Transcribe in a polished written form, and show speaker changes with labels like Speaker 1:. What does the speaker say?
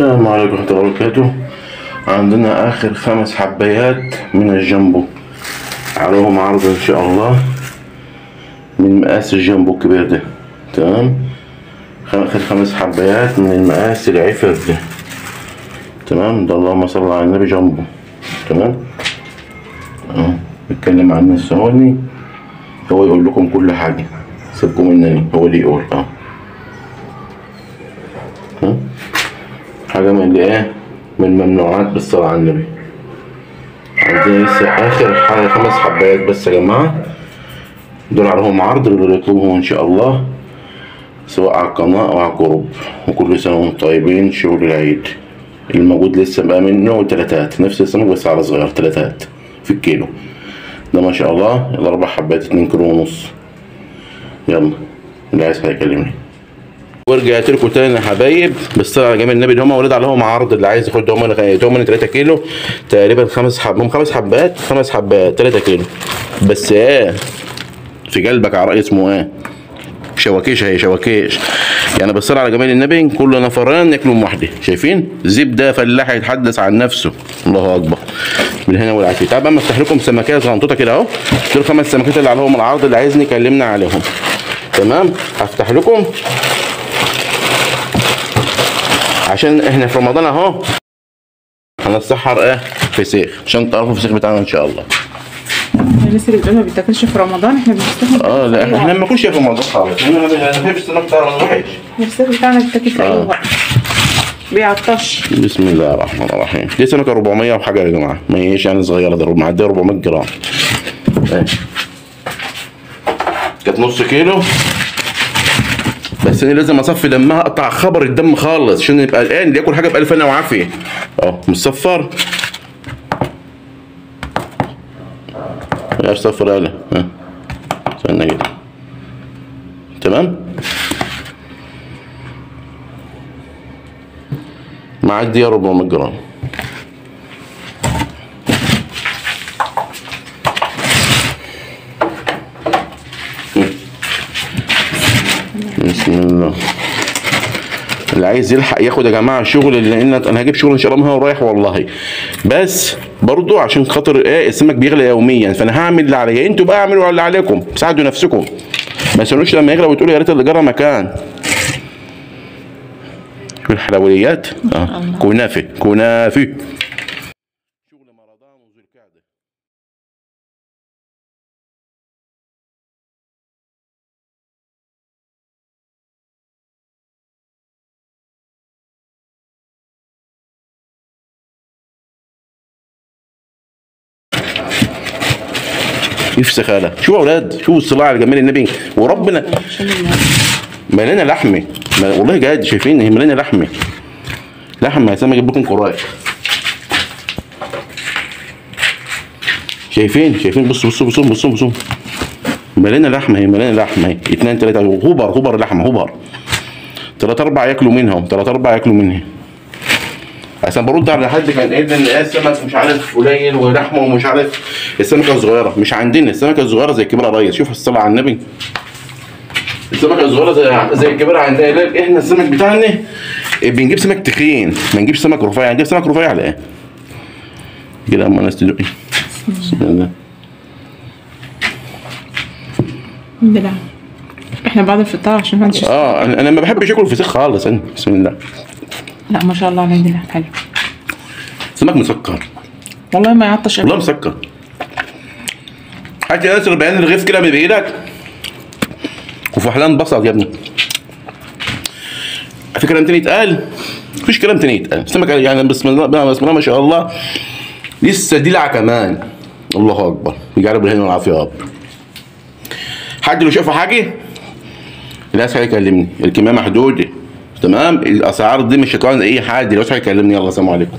Speaker 1: السلام عليكم ورحمة الله وبركاته. عندنا آخر 5 حبايات من الجامبو، عليهم عرض إن شاء الله من مقاس الجامبو الكبير ده. تمام، آخر 5 حبايات من المقاس العفر ده. تمام، ده اللهم صل على النبي جامبو. تمام، بتكلم عن الثواني، هو يقول لكم كل حاجة، سيبكم مني، هو اللي يقول. حاجة من اللي من الممنوعات بالصلاة على النبي. عندنا لسه آخر 5 حبايات بس يا جماعة، دول عليهم عرض اللي يطلبهم إن شاء الله، سواء على القناة أو على الجروب. وكل سنة وانتم طيبين، شغل العيد. الموجود لسه بقى منه 3، نفس السمك بس على صغير، 3 في الكيلو ده ما شاء الله. ال4 حبات 2 كيلو ونص. يلا اللي عايز هيكلمني. ورجعت لكم تاني يا حبايب بالصلاه على جميع النبي. هم ولاد عليهم عرض، اللي عايز ياخد هم 3 كيلو تقريبا، 5 حبات 3 كيلو بس. في قلبك عرق اسمه شواكيش. هي شواكيش يعني بالصلاه على جميع النبي، كل نفران ياكلوا واحده. شايفين زبده فلاح يتحدث عن نفسه. الله اكبر، بالهنا والعافيه. تعال بقى افتح لكم سمكيه صغنطوطه كده اهو. دول 5 سمكات اللي عليهم العرض، اللي عايزني يكلمنا عليهم. تمام، هفتح لكم عشان احنا في رمضان اهو، هنتسحر فسيخ عشان تعرفوا الفسيخ بتاعنا ان شاء الله.
Speaker 2: الناس اللي بتقول ما بيتاكلش في رمضان، احنا بنستخدم
Speaker 1: لا احنا ما بناكلش في رمضان خالص. احنا ما بنحبش السمك بتاع رمضان وحش.
Speaker 2: الفسيخ بتاعنا بيتاكل في اي وقت، بيعطش.
Speaker 1: بسم الله الرحمن الرحيم. دي سمكه 400 وحاجه يا جماعه، ما هيش يعني صغيره، ده معديه 400 جرام. كانت نص كيلو بس انا لازم اصفي دمها، اقطع خبر الدم خالص عشان يبقى الان اللي ياكل حاجه بألف هنا وعافيه. مصفر. يا صفر يلا. استنى كده. تمام، معدي 400 جرام. بسم الله. اللي عايز يلحق ياخد يا جماعه شغل، لان انا هجيب شغل ان شاء الله ما هو رايح والله، بس برضو عشان خاطر السمك بيغلى يوميا، فانا هعمل اللي عليا، انتوا بقى اعملوا اللي عليكم، ساعدوا نفسكم. ما تستنوش لما يغلى وتقولوا يا ريت اللي جرى مكان. شوف الحلويات. كنافه شغل رمضان وذو القعده. يفسخ هلا. شوفوا يا اولاد، شوفوا الصلاة على جمال النبي وربنا. مليانه لحمه والله جاد. شايفين هي مليانه لحمه يا سامي. اجيب لكم قرايه. شايفين بصوا مليانه لحمه. هي مليانه لحمه. 2 3 هبر لحمه، هبر 3 4 ياكلوا منها. عشان برد على حد كان قايل ان السمك مش عارف قليل ولحمه ومش عارف. السمكه الصغيره مش عندنا، السمكه الصغيره زي الكبيره يا ريس. شوف الصلاه على النبي، السمكه الصغيره زي الكبيره عندنا. احنا السمك بتاعنا بنجيب سمك تخين، ما نجيبش سمك رفيع. نجيب سمك رفيع على كده. اما الناس تدوق. بسم الله.
Speaker 2: الحمد لله. احنا بعد الفطار عشان ما نشوف.
Speaker 1: انا ما بحبش اكل فسيخ خالص. بسم الله.
Speaker 2: لا ما شاء الله على الله، حلو.
Speaker 1: سمك مسكر
Speaker 2: والله ما يعطش.
Speaker 1: والله مسكر. حتى ياسر بيان الرغيف كده بايدك وفحلان بصل يا ابني. في كلام تاني يتقال؟ مفيش كلام تاني يتقال. السمك يعني بسم الله ما شاء الله، لسه دلع كمان. الله اكبر، يجعله بالهنا والعافيه يا رب. حد لو شاف حاجه الناس هيكلمني، الكميه محدوده. تمام، الاسعار دي مش هتكون اي حد. لو هيكلمني. يلا سلام عليكم.